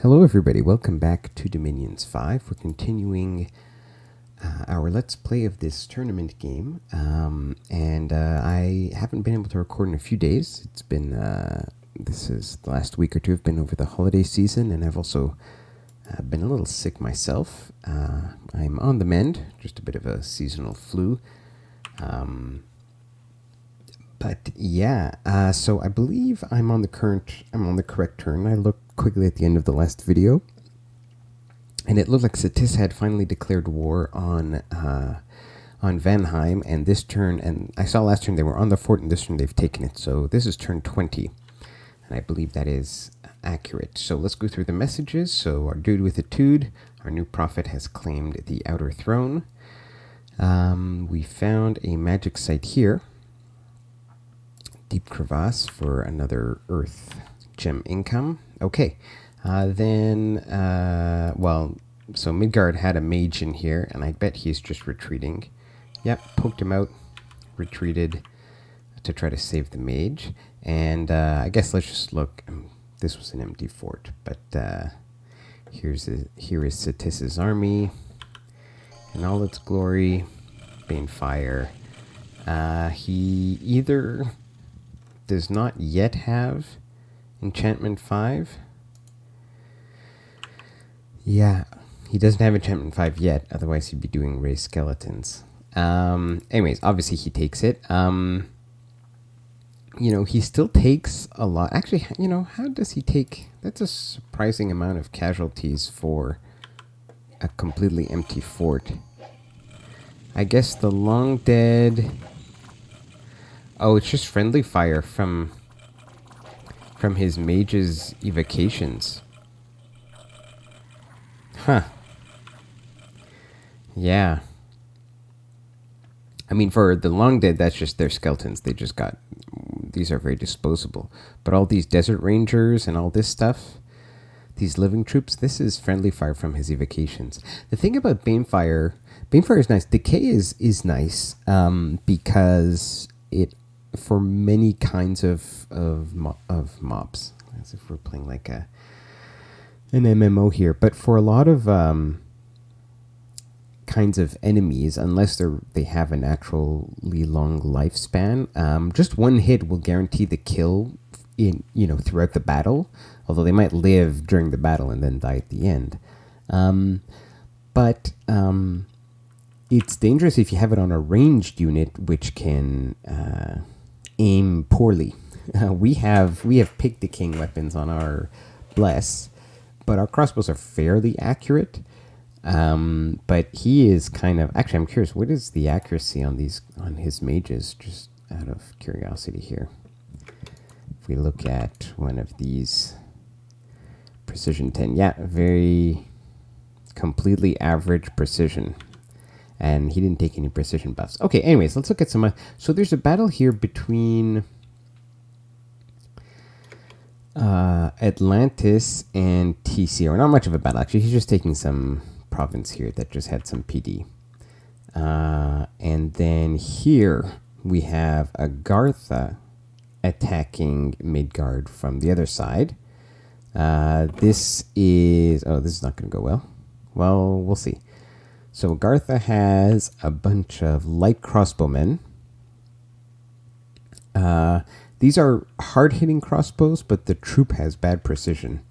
Hello everybody, welcome back to Dominions 5. We're continuing our Let's Play of this tournament game, and I haven't been able to record in a few days. It's been, this is the last week or two have been over the holiday season, and I've also been a little sick myself. I'm on the mend, just a bit of a seasonal flu. But yeah, so I believe I'm on the correct turn. I looked quickly at the end of the last video, and it looked like Satis had finally declared war on Vanheim, and this turn, and I saw last turn they were on the fort, and this turn they've taken it. So this is turn 20, and I believe that is accurate. So let's go through the messages. So our dude with the Tude, our new prophet, has claimed the outer throne. We found a magic site here. Deep crevasse for another earth gem income. Okay, so Midgard had a mage in here, and I bet he's just retreating. Yep, poked him out, retreated to try to save the mage. And I guess let's just look. This was an empty fort, but here is Satis's army in all its glory. Banefire. He either does not yet have Enchantment 5. Yeah, he doesn't have Enchantment 5 yet, otherwise he'd be doing raised skeletons. Anyways, obviously he takes it. He still takes a lot. Actually, how does he take? That's a surprising amount of casualties for a completely empty fort. I guess the long dead... Oh, it's just friendly fire from his mage's evocations. Huh. Yeah. I mean, for the long dead, that's just their skeletons. They just got... These are very disposable. But all these desert rangers and all this stuff, these living troops, this is friendly fire from his evocations. The thing about Banefire is nice. Decay is nice because it... for many kinds of mobs, as if we're playing like an MMO here. But for a lot of kinds of enemies, unless they have a naturally long lifespan, just one hit will guarantee the kill throughout the battle. Although they might live during the battle and then die at the end. But it's dangerous if you have it on a ranged unit, which can aim poorly. We have pig decaying weapons on our bless, but our crossbows are fairly accurate. But he is kind of... Actually, I'm curious, what is the accuracy on his mages? Just out of curiosity here. If we look at one of these, precision 10, yeah, very completely average precision. And he didn't take any precision buffs. Okay, anyways, let's look at some... So there's a battle here between Atlantis and TC. Or not much of a battle, actually. He's just taking some province here that just had some PD. And then here we have Agartha attacking Midgard from the other side. This is... Oh, this is not going to go well. Well, we'll see. So Agartha has a bunch of light crossbowmen. These are hard-hitting crossbows, but the troop has bad precision.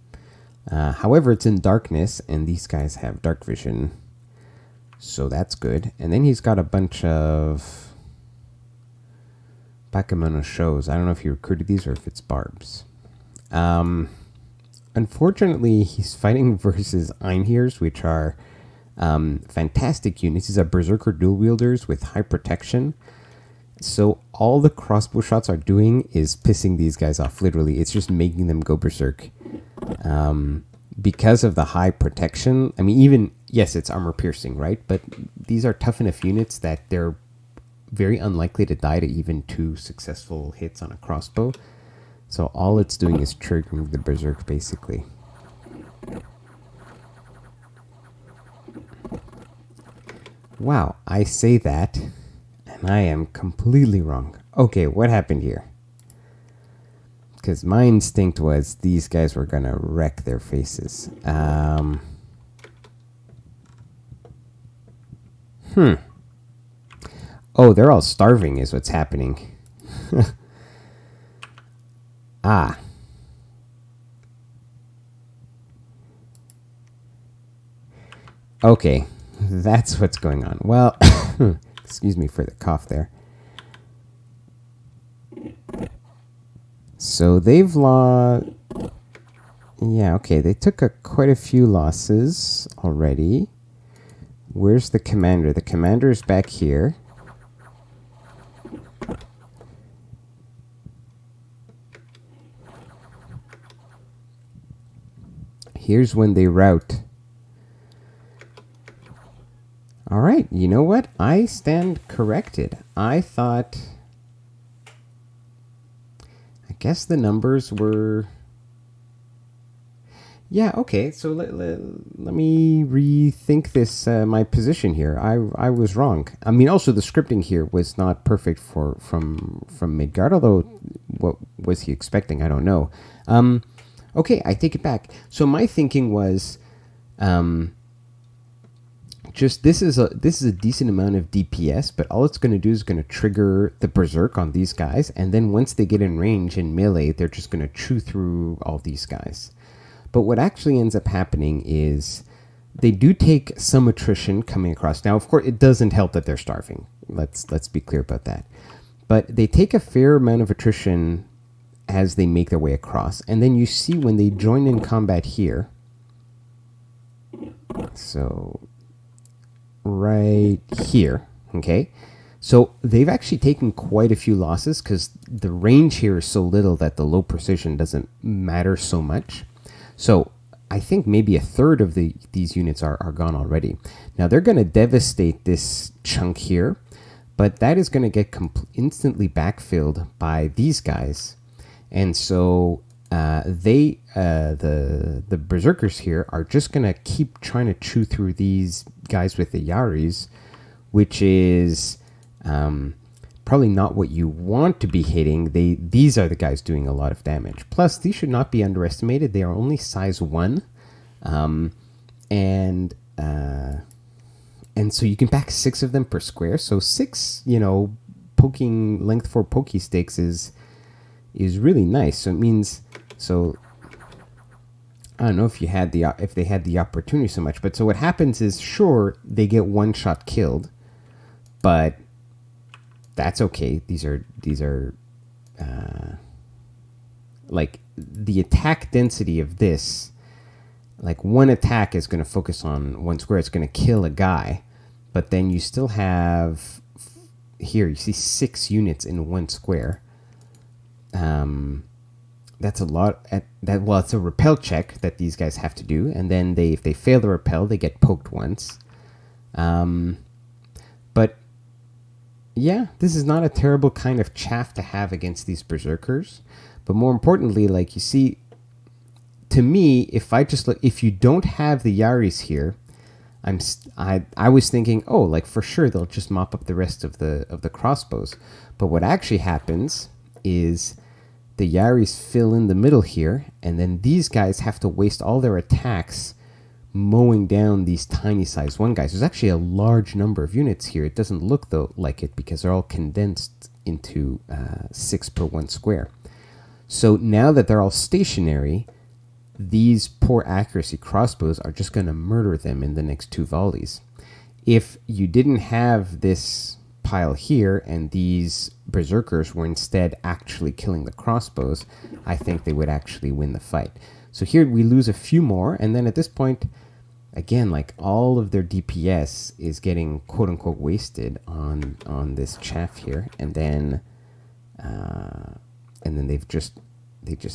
However, it's in darkness, and these guys have dark vision. So that's good. And then he's got a bunch of Bakemono shows. I don't know if he recruited these or if it's barbs. Unfortunately, he's fighting versus Einhirs, which are... fantastic units. These are berserker dual wielders with high protection. So all the crossbow shots are doing is pissing these guys off. Literally, it's just making them go berserk. Because of the high protection. I mean, yes, it's armor piercing, right? But these are tough enough units that they're very unlikely to die to even 2 successful hits on a crossbow. So all it's doing is triggering the berserk, basically. Wow, I say that, and I am completely wrong. Okay, what happened here? Because my instinct was these guys were going to wreck their faces. Oh, they're all starving is what's happening. Ah. Okay, that's what's going on. Well, excuse me for the cough there. So they've lost... Yeah, okay, they took quite a few losses already. Where's the commander? The commander is back here. Here's when they rout. All right, you know what? I stand corrected. I thought... I guess the numbers were... Yeah, okay, so let me rethink this, my position here. I was wrong. I mean, also the scripting here was not perfect from Midgard, although what was he expecting? I don't know. Okay, I take it back. So my thinking was... just this is a decent amount of DPS, but all it's going to do is going to trigger the berserk on these guys, and then once they get in range in melee, they're just going to chew through all these guys. But what actually ends up happening is they do take some attrition coming across. Now, of course, it doesn't help that they're starving. Let's be clear about that. But they take a fair amount of attrition as they make their way across, and then you see when they join in combat here. So right here, okay? So they've actually taken quite a few losses because the range here is so little that the low precision doesn't matter so much. So I think maybe a third of these units are gone already. Now they're going to devastate this chunk here, but that is going to get instantly backfilled by these guys. And so the berserkers here are just going to keep trying to chew through these guys with the Yaris, which is probably not what you want to be hitting. These are the guys doing a lot of damage. Plus, these should not be underestimated. They are only size 1. And so you can pack 6 of them per square. So 6, poking length 4 pokey sticks is really nice. So it means, I don't know if they had the opportunity so much, but so what happens is, sure, they get one shot killed, but that's okay. These are like the attack density of this. Like one attack is going to focus on one square. It's going to kill a guy, but then you still have here. You see 6 units in one square. That's a lot. Well, it's a repel check that these guys have to do, and then if they fail the repel, they get poked once. But yeah, this is not a terrible kind of chaff to have against these berserkers. But more importantly, like you see, to me, if you don't have the Yaris here, I was thinking, oh, like for sure they'll just mop up the rest of the crossbows. But what actually happens is the Yaris fill in the middle here, and then these guys have to waste all their attacks mowing down these tiny size 1 guys. There's actually a large number of units here. It doesn't look though like it because they're all condensed into 6 per 1 square. So now that they're all stationary, these poor accuracy crossbows are just going to murder them in the next 2 volleys. If you didn't have this pile here and these berserkers were instead actually killing the crossbows, I think they would actually win the fight. So here we lose a few more, and then at this point, again, like all of their DPS is getting quote unquote wasted on this chaff here, and then they just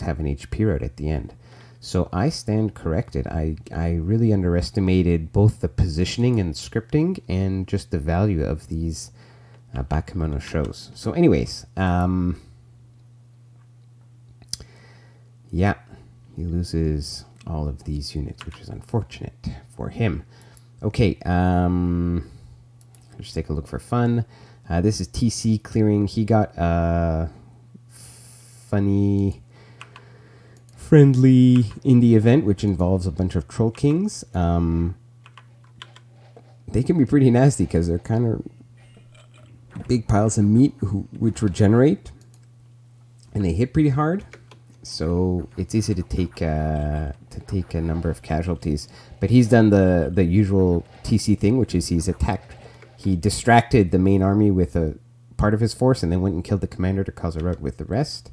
have an HP rout at the end. So I stand corrected. I really underestimated both the positioning and scripting and just the value of these Bakemono shows. So anyways, yeah, he loses all of these units, which is unfortunate for him. Okay, let's take a look for fun. This is TC clearing. He got funny friendly indie event, which involves a bunch of troll kings. They can be pretty nasty because they're kind of big piles of meat which regenerate, and they hit pretty hard. So it's easy to take a number of casualties. But he's done the usual TC thing, which is he's attacked. He distracted the main army with a part of his force, and then went and killed the commander to cause a rout with the rest.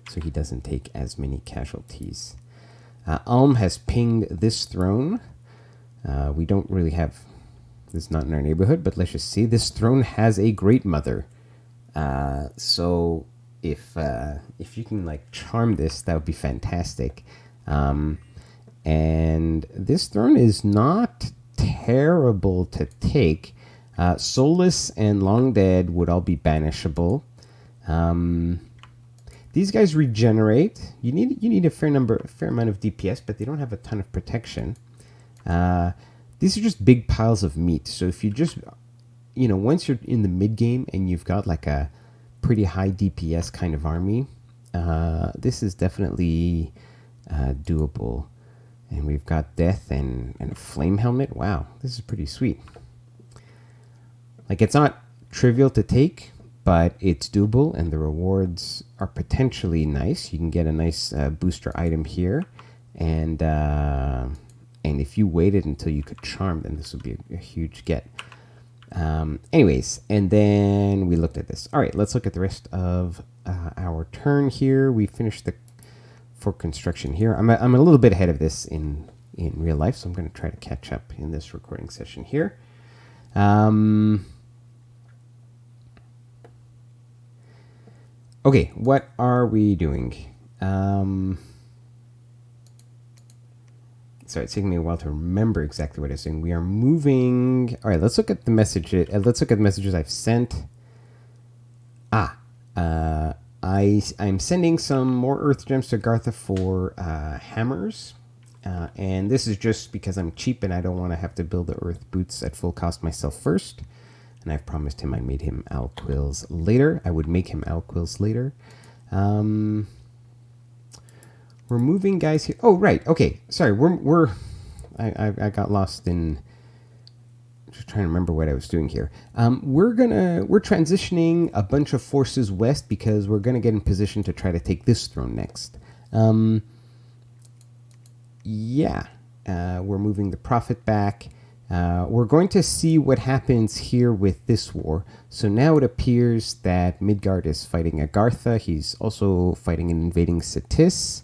So he doesn't take as many casualties. Alm has pinged this throne. We don't really have this is not in our neighborhood, but let's just see. This throne has a great mother. So if you can like charm this, that would be fantastic. And this throne is not terrible to take. Solus and Long Dead would all be banishable. These guys regenerate. You need a fair amount of DPS, but they don't have a ton of protection. These are just big piles of meat. So if you just, once you're in the mid game and you've got like a pretty high DPS kind of army, this is definitely doable. And we've got death and a flame helmet. Wow, this is pretty sweet. Like, it's not trivial to take, but it's doable, and the rewards are potentially nice. You can get a nice booster item here, and if you waited until you could charm, then this would be a huge get. Anyways, and then we looked at this. All right, let's look at the rest of our turn here. We finished the fort construction here. I'm a little bit ahead of this in real life, so I'm going to try to catch up in this recording session here. Okay, what are we doing? Sorry, it's taking me a while to remember exactly what I was doing. We are moving. All right, let's look at the messages. Let's look at the messages I've sent. I'm sending some more Earth Gems to Agartha for hammers. And this is just because I'm cheap and I don't want to have to build the Earth Boots at full cost myself first. And I've promised him I'd made him Alquills later. I would make him Alquills later. We're moving guys here. Oh, right. Okay. Sorry. I got lost in just trying to remember what I was doing here. We're transitioning a bunch of forces west because we're gonna get in position to try to take this throne next. We're moving the prophet back. We're going to see what happens here with this war. So now it appears that Midgard is fighting Agartha. He's also fighting and invading Cetis.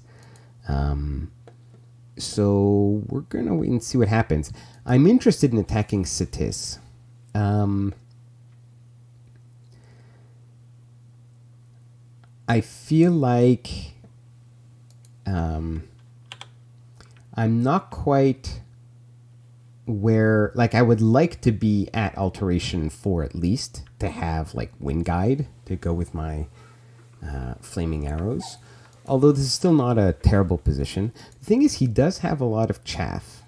So we're going to wait and see what happens. I'm interested in attacking Cetis. I feel like I'm not quite where, like, I would like to be at Alteration 4 at least, to have, like, Wind Guide to go with my Flaming Arrows. Although this is still not a terrible position. The thing is, he does have a lot of chaff.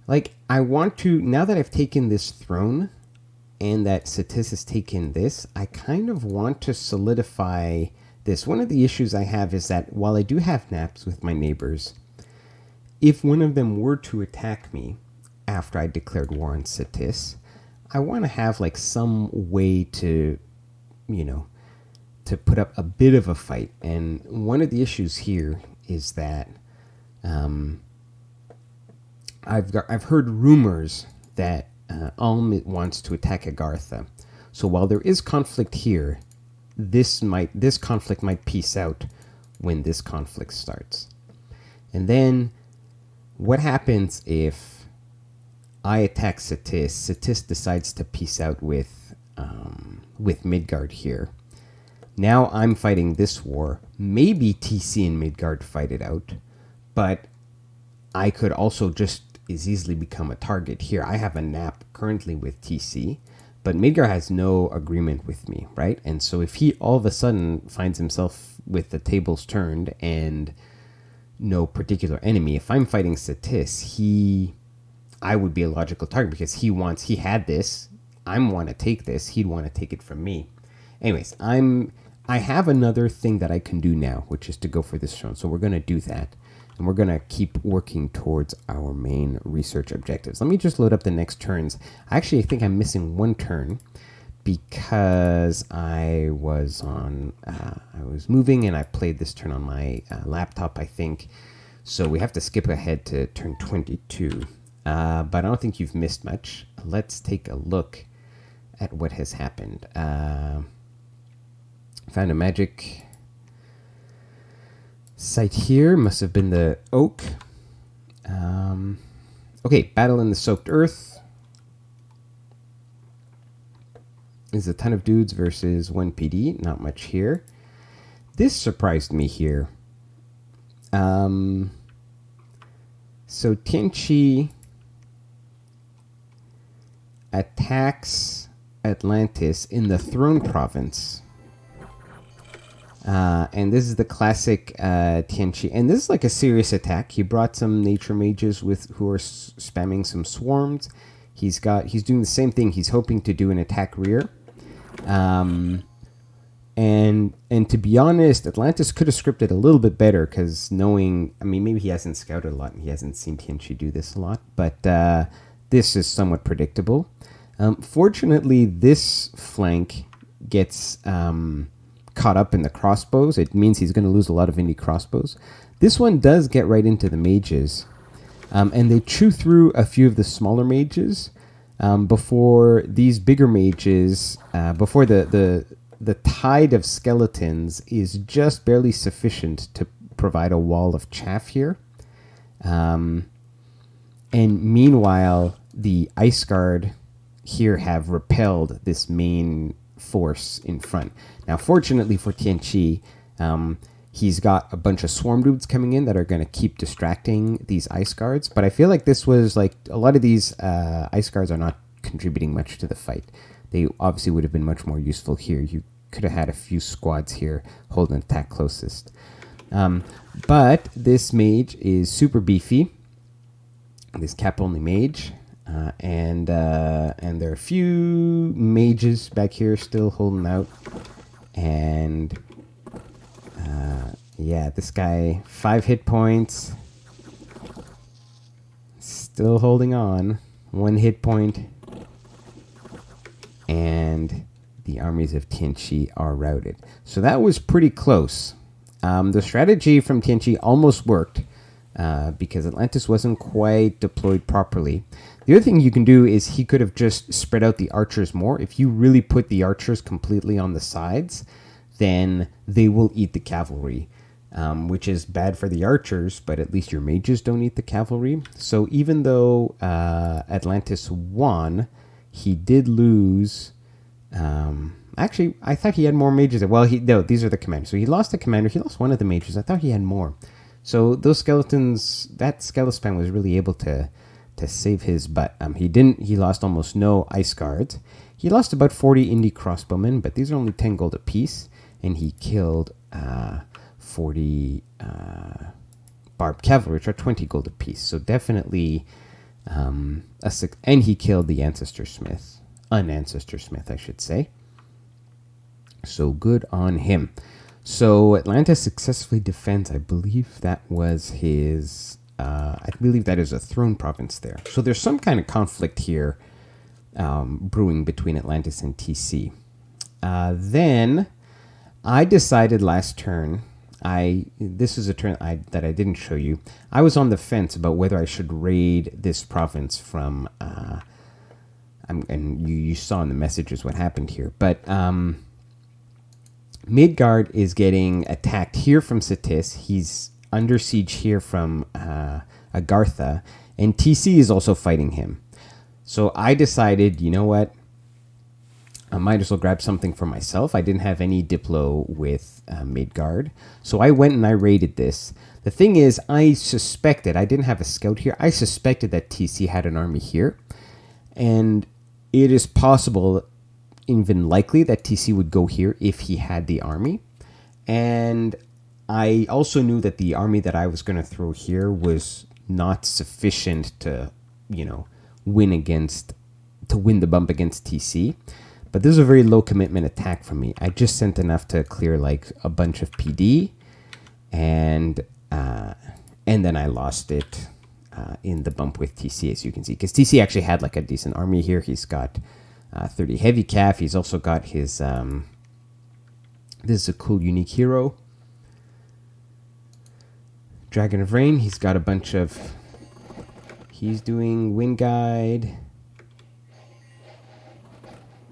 Like, I want to, now that I've taken this throne, and that Cetis has taken this, I kind of want to solidify this. One of the issues I have is that while I do have naps with my neighbors, if one of them were to attack me after I declared war on Cetis, I want to have like some way to, to put up a bit of a fight. And one of the issues here is that I've heard rumors that Alm wants to attack Agartha. So while there is conflict here, this conflict might peace out when this conflict starts. And then what happens if I attack Cetis? Cetis decides to peace out with Midgard here. Now I'm fighting this war. Maybe TC and Midgard fight it out, but I could also just as easily become a target here. I have a nap currently with TC, but Midgard has no agreement with me, right? And so if he all of a sudden finds himself with the tables turned and no particular enemy, if I'm fighting Cetis, I would be a logical target because he had this. I want to take this. He'd want to take it from me. anyways, I have another thing that I can do now, which is to go for this turn. So we're going to do that. And we're going to keep working towards our main research objectives. Let me just load up the next turns. Actually, I think I'm missing one turn because I was moving and I played this turn on my laptop, I think. So we have to skip ahead to turn 22. But I don't think you've missed much. Let's take a look at what has happened. Found a magic site here. Must have been the oak. Okay, battle in the soaked earth. Is a ton of dudes versus 1 PD. Not much here. This surprised me here. So Tianqi attacks Atlantis in the Throne Province. And this is the classic Tianqi. And this is like a serious attack. He brought some nature mages who are spamming some swarms. He's doing the same thing. He's hoping to do an attack rear. And to be honest, Atlantis could have scripted a little bit better because maybe he hasn't scouted a lot and he hasn't seen Tianqi do this a lot. But this is somewhat predictable. Fortunately, this flank gets caught up in the crossbows. It means he's going to lose a lot of indie crossbows. This one does get right into the mages. And they chew through a few of the smaller mages before these bigger mages, before the tide of skeletons is just barely sufficient to provide a wall of chaff here. And meanwhile, the Ice Guard here have repelled this main force in front. Now, fortunately for Tianqi, he's got a bunch of swarm dudes coming in that are going to keep distracting these Ice Guards. But I feel like this was like a lot of these Ice Guards are not contributing much to the fight. They obviously would have been much more useful here. You could have had a few squads here holding attack closest. But this mage is super beefy. This cap-only mage. And there are a few mages back here still holding out. And yeah, this guy, 5 hit points. Still holding on. 1 hit point. And the armies of Tianqi are routed. So that was pretty close. The strategy from Tianqi almost worked because Atlantis wasn't quite deployed properly. The other thing you can do is he could have just spread out the archers more. If you really put the archers completely on the sides, then they will eat the cavalry, which is bad for the archers, but at least your mages don't eat the cavalry. So even though Atlantis won, he did lose. Actually, I thought he had more mages. Well, no, these are the commanders. So he lost the commander. He lost one of the mages. I thought he had more. So those skeletons, that skeleton was really able to save his butt. He didn't. He lost almost no Ice Guards. He lost about 40 indie crossbowmen, but these are only 10 gold apiece. And he killed 40 barbed cavalry, which are 20 gold apiece. So definitely and he killed the Ancestor Smith. An Ancestor Smith, I should say. So good on him. So Atlantis successfully defends. I believe that was his... I believe that is a throne province there. So there's some kind of conflict here brewing between Atlantis and TC. Then I decided last turn... this is a turn that I didn't show you. I was on the fence about whether I should raid this province from... and you saw in the messages what happened here. But Midgard is getting attacked here from Cetis. He's under siege here from Agartha. And TC is also fighting him. So I decided, you know what? I might as well grab something for myself. I didn't have any Diplo with Midgard. So I went and I raided this. The thing is, I didn't have a scout here. I suspected that TC had an army here. And it is possible, even likely, that TC would go here if he had the army. And I also knew that the army that I was going to throw here was not sufficient to, win the bump against TC. But this is a very low commitment attack from me. I just sent enough to clear like a bunch of PD, and then I lost it in the bump with TC, as you can see, because TC actually had like a decent army here. He's got 30 heavy calf. He's also got his this is a cool unique hero, Dragon of Rain. He's got a bunch of, he's doing Wind Guide,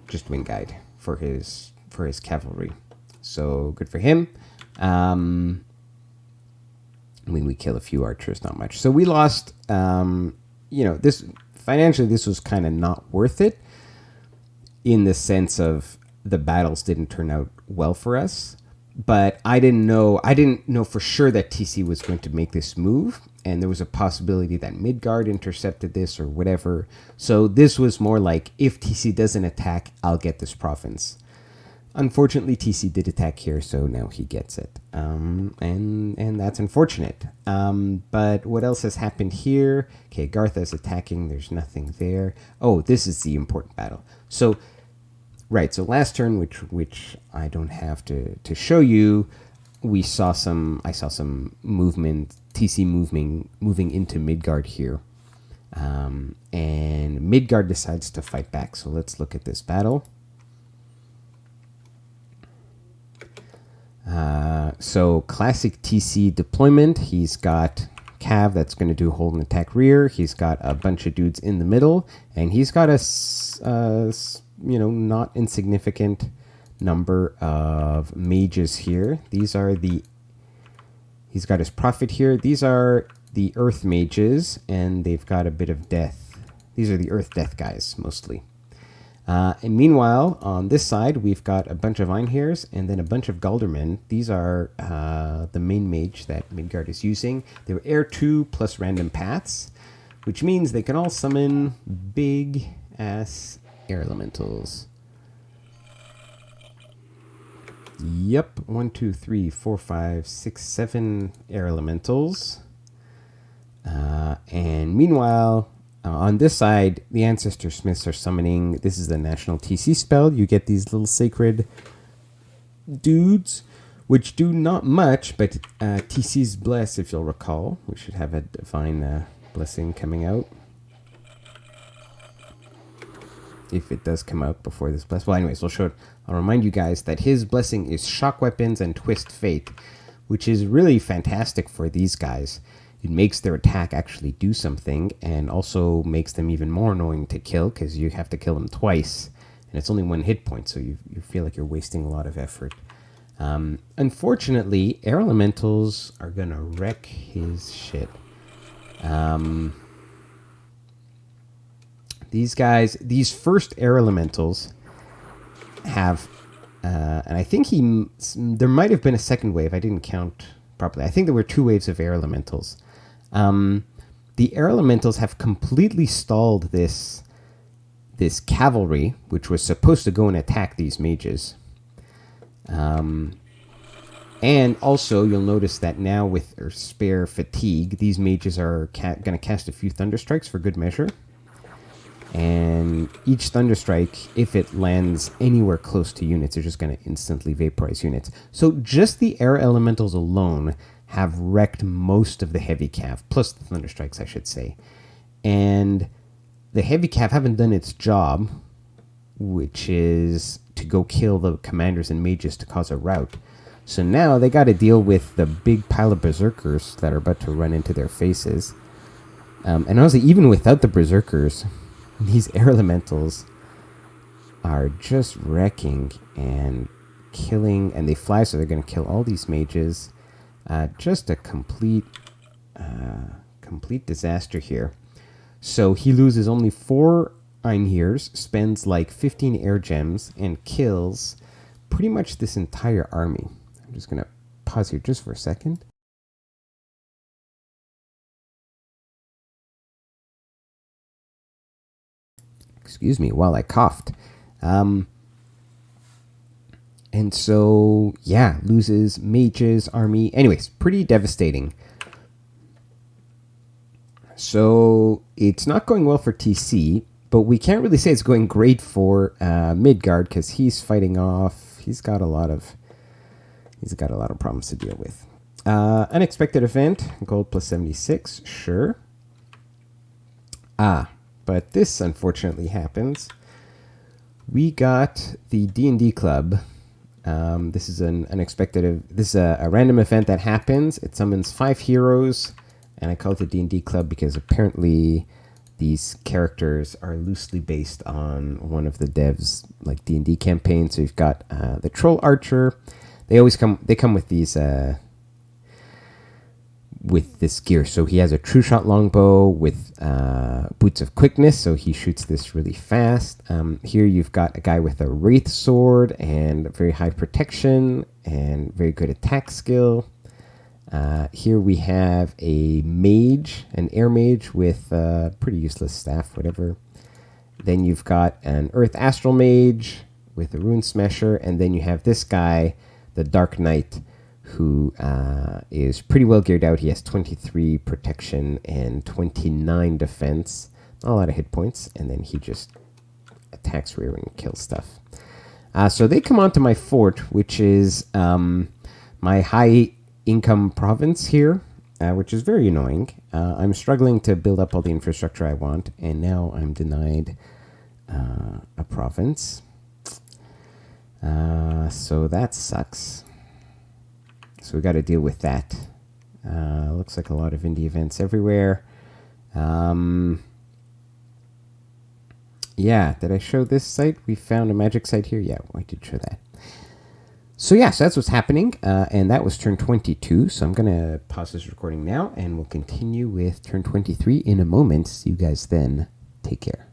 just Wind Guide for his cavalry. So good for him. When we kill a few archers, not much. So we lost, this financially, this was kind of not worth it in the sense of the battles didn't turn out well for us. But I didn't know for sure that TC was going to make this move, and there was a possibility that Midgard intercepted this or whatever. So this was more like, if TC doesn't attack, I'll get this province. Unfortunately, TC did attack here, so now he gets it. And that's unfortunate. But what else has happened here? Okay, Agartha is attacking. There's nothing there. Oh, this is the important battle. So, right, so last turn, which I don't have to show you, I saw some movement, TC moving into Midgard here. And Midgard decides to fight back. So let's look at this battle. So classic TC deployment. He's got Cav that's going to do hold and attack rear. He's got a bunch of dudes in the middle, and he's got a not insignificant number of mages here. He's got his prophet here. These are the earth mages, and they've got a bit of death. These are the earth death guys mostly. And meanwhile, on this side, we've got a bunch of Einheirs and then a bunch of Galdermen. These are the main mage that Midgard is using. They're Air 2 plus random paths, which means they can all summon big-ass air elementals. Yep, 1, 2, 3, 4, 5, 6, 7 air elementals. And meanwhile, on this side, the Ancestor Smiths are summoning. This is the national TC spell. You get these little sacred dudes, which do not much, but TC's Bless, if you'll recall. We should have a divine blessing coming out. If it does come out before this bless. Well, anyways, I'll remind you guys that his blessing is Shock Weapons and Twist Fate, which is really fantastic for these guys. It makes their attack actually do something, and also makes them even more annoying to kill, because you have to kill them twice, and it's only 1 hit point, so you feel like you're wasting a lot of effort. Unfortunately, air elementals are going to wreck his shit. These first air elementals have, and I think there might have been a second wave. I didn't count properly. I think there were 2 waves of air elementals. The air elementals have completely stalled this cavalry, which was supposed to go and attack these mages. And also, you'll notice that now with their spare fatigue, these mages are going to cast a few Thunderstrikes for good measure. And each Thunderstrike, if it lands anywhere close to units, are just going to instantly vaporize units. So just the air elementals alone have wrecked most of the heavy cav, plus the Thunderstrikes, I should say. And the heavy cav haven't done its job, which is to go kill the commanders and mages to cause a rout. So now they got to deal with the big pile of berserkers that are about to run into their faces. And honestly, even without the berserkers, these air elementals are just wrecking and killing, and they fly, so they're going to kill all these mages. Just a complete disaster here. So he loses only 4 Einheirs, spends like 15 air gems, and kills pretty much this entire army. I'm just going to pause here just for a second. Excuse me while I coughed. And so, yeah, loses mages, army. Anyways, pretty devastating. So it's not going well for TC, But we can't really say it's going great for Midgard because he's fighting off. He's got a lot of problems to deal with. Unexpected event, gold plus 76, sure. But this unfortunately happens. We got the D&D club. This is an unexpected. This is a random event that happens. It summons 5 heroes, and I call it the D&D club because apparently these characters are loosely based on one of the devs' like D&D campaigns. So you've got the troll archer. They come with these with this gear. So he has a true shot longbow with boots of quickness, so he shoots this really fast. Here you've got a guy with a wraith sword and very high protection and very good attack skill. Here we have a mage, an air mage with pretty useless staff, whatever. Then you've got an earth astral mage with a rune smasher, and then you have this guy, the Dark Knight, who is pretty well geared out. He has 23 protection and 29 defense. Not a lot of hit points. And then he just attacks rear and kills stuff. So they come onto my fort, which is my high-income province here, which is very annoying. I'm struggling to build up all the infrastructure I want, and now I'm denied a province. So that sucks. So we got to deal with that. Looks like a lot of indie events everywhere. Yeah, did I show this site? We found a magic site here. Yeah, I did show that. So yeah, so that's what's happening. And that was turn 22. So I'm going to pause this recording now, and we'll continue with turn 23 in a moment. See you guys then. Take care.